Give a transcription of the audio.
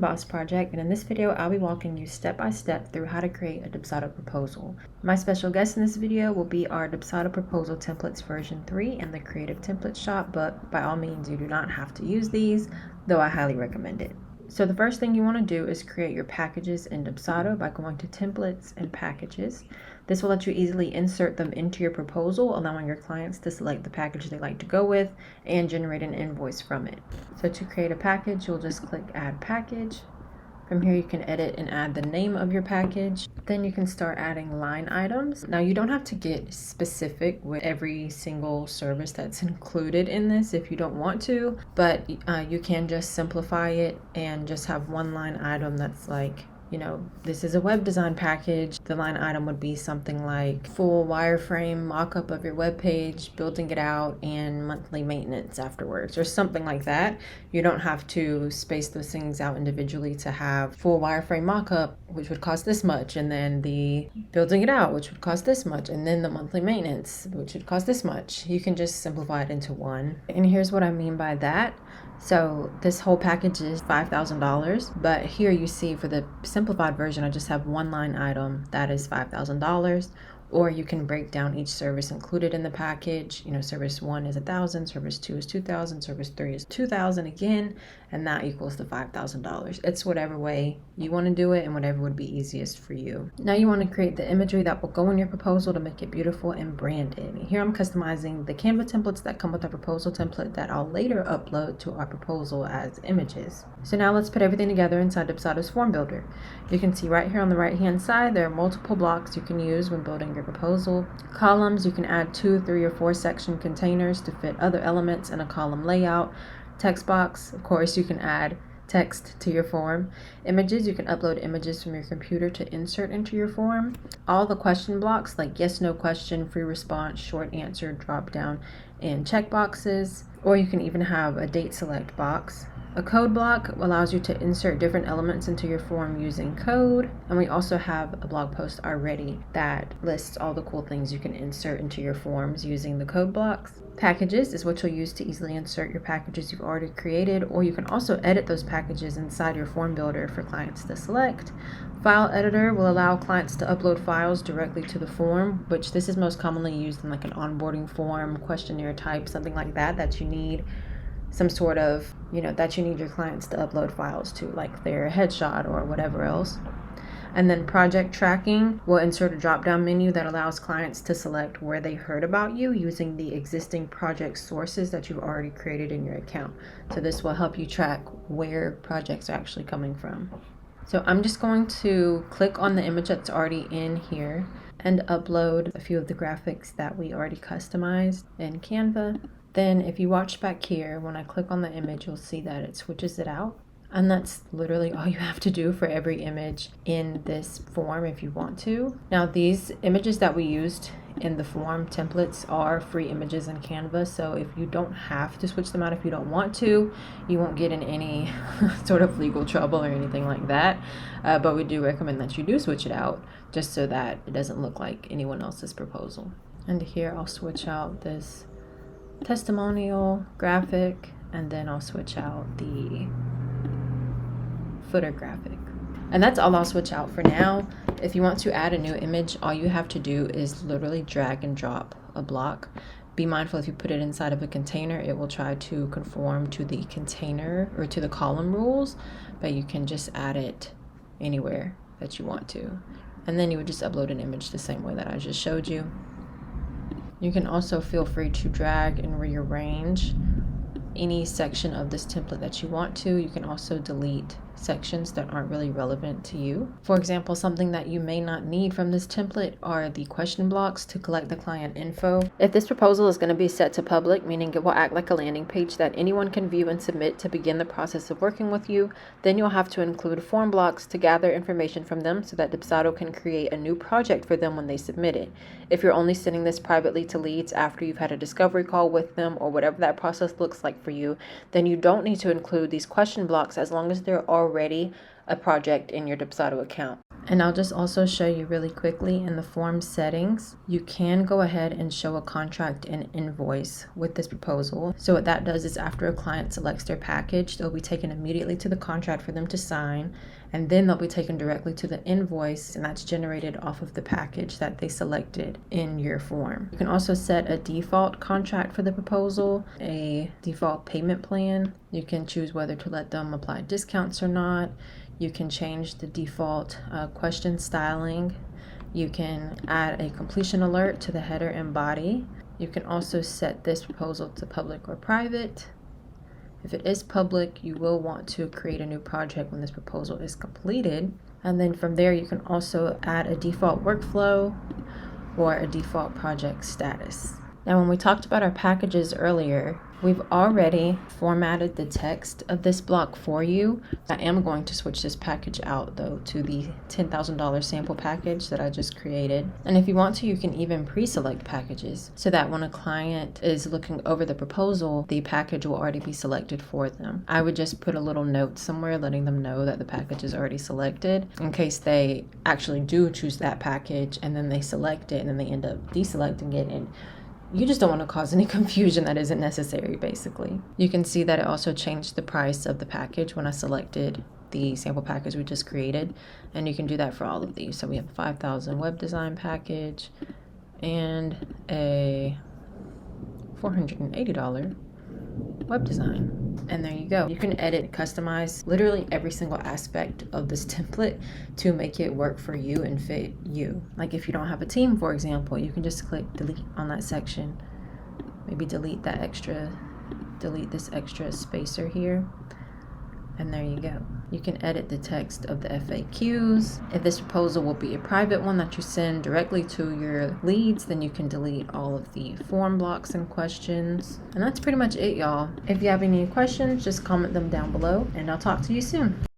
Boss project, and in this video I'll be walking you step by step through how to create a Dubsado proposal. My special guest in this video will be our Dubsado proposal templates version 3 and the creative template shop, but by all means you do not have to use these, though I highly recommend it. So the first thing you want to do is create your packages in Dubsado by going to templates and packages. This will let you easily insert them into your proposal, allowing your clients to select the package they like to go with and generate an invoice from it. So to create a package, you'll just click add package. From here you can edit and add the name of your package. Then you can start adding line items. Now you don't have to get specific with every single service that's included in this if you don't want to, but you can just simplify it and just have one line item that's like, this is a web design package. The line item would be something like full wireframe mock-up of your web page, building it out, and monthly maintenance afterwards, or something like that. You don't have to space those things out individually to have full wireframe mock-up, which would cost this much, and then the building it out, which would cost this much, and then the monthly maintenance, which would cost this much. You can just simplify it into one. And here's what I mean by that. So this whole package is $5,000, but here you see for the simplified version, I just have one line item that is $5,000. Or you can break down each service included in the package. Service 1 is 1,000, service 2 is 2,000, service 3 is 2,000 again, and that equals the $5,000. It's whatever way you want to do it and whatever would be easiest for you. Now you want to create the imagery that will go in your proposal to make it beautiful and branded. Here I'm customizing the Canva templates that come with our proposal template that I'll later upload to our proposal as images. So now let's put everything together inside Dubsado's form builder. You can see right here on the right hand side there are multiple blocks you can use when building your proposal. Columns, you can add 2, 3, or 4 section containers to fit other elements in a column layout. Text box, of course, you can add text to your form. Images, you can upload images from your computer to insert into your form. All the question blocks like yes, no question, free response, short answer, drop down, and check boxes. Or you can even have a date select box. A code block allows you to insert different elements into your form using code. And we also have a blog post already that lists all the cool things you can insert into your forms using the code blocks. Packages is what you'll use to easily insert your packages you've already created, or you can also edit those packages inside your form builder for clients to select. File editor will allow clients to upload files directly to the form, which this is most commonly used in like an onboarding form, questionnaire type, something like that you need some sort of, that you need your clients to upload files to, like their headshot or whatever else. And then project tracking will insert a drop-down menu that allows clients to select where they heard about you using the existing project sources that you've already created in your account. So this will help you track where projects are actually coming from. So I'm just going to click on the image that's already in here and upload a few of the graphics that we already customized in Canva. Then if you watch back here, when I click on the image, you'll see that it switches it out. And that's literally all you have to do for every image in this form if you want to. Now these images that we used in the form templates are free images in Canva, so if you don't have to switch them out if you don't want to, you won't get in any sort of legal trouble or anything like that. But we do recommend that you do switch it out just so that it doesn't look like anyone else's proposal. And here I'll switch out this testimonial graphic, and then I'll switch out the footer graphic. And that's all I'll switch out for now. If you want to add a new image, all you have to do is literally drag and drop a block. Be mindful if you put it inside of a container, it will try to conform to the container or to the column rules, but you can just add it anywhere that you want to. And then you would just upload an image the same way that I just showed you. You can also feel free to drag and rearrange any section of this template that you want to. You can also delete sections that aren't really relevant to you. For example, something that you may not need from this template are the question blocks to collect the client info. If this proposal is going to be set to public, meaning it will act like a landing page that anyone can view and submit to begin the process of working with you, then you'll have to include form blocks to gather information from them so that Dubsado can create a new project for them when they submit it. If you're only sending this privately to leads after you've had a discovery call with them or whatever that process looks like for you, then you don't need to include these question blocks as long as they're already a project in your Dubsado account. And I'll just also show you really quickly in the form settings, you can go ahead and show a contract and invoice with this proposal. So what that does is after a client selects their package, they'll be taken immediately to the contract for them to sign, and then they'll be taken directly to the invoice, and that's generated off of the package that they selected in your form. You can also set a default contract for the proposal, a default payment plan. You can choose whether to let them apply discounts or not. You can change the default question styling. You can add a completion alert to the header and body. You can also set this proposal to public or private. If it is public, you will want to create a new project when this proposal is completed. And then from there, you can also add a default workflow or a default project status. Now, when we talked about our packages earlier, we've already formatted the text of this block for you. I am going to switch this package out though to the $10,000 sample package that I just created. And if you want to, you can even pre-select packages so that when a client is looking over the proposal, the package will already be selected for them. I would just put a little note somewhere letting them know that the package is already selected in case they actually do choose that package and then they select it and then they end up deselecting it, and you just don't want to cause any confusion that isn't necessary, basically. You can see that it also changed the price of the package when I selected the sample package we just created, and you can do that for all of these. So we have a 5,000 web design package and a $480 web design. And there you go. You can edit, customize literally every single aspect of this template to make it work for you and fit you. Like if you don't have a team, for example, you can just click delete on that section. Maybe delete this extra spacer here. And there you go. You can edit the text of the FAQs. If this proposal will be a private one that you send directly to your leads, then you can delete all of the form blocks and questions. And that's pretty much it, y'all. If you have any questions, just comment them down below, and I'll talk to you soon.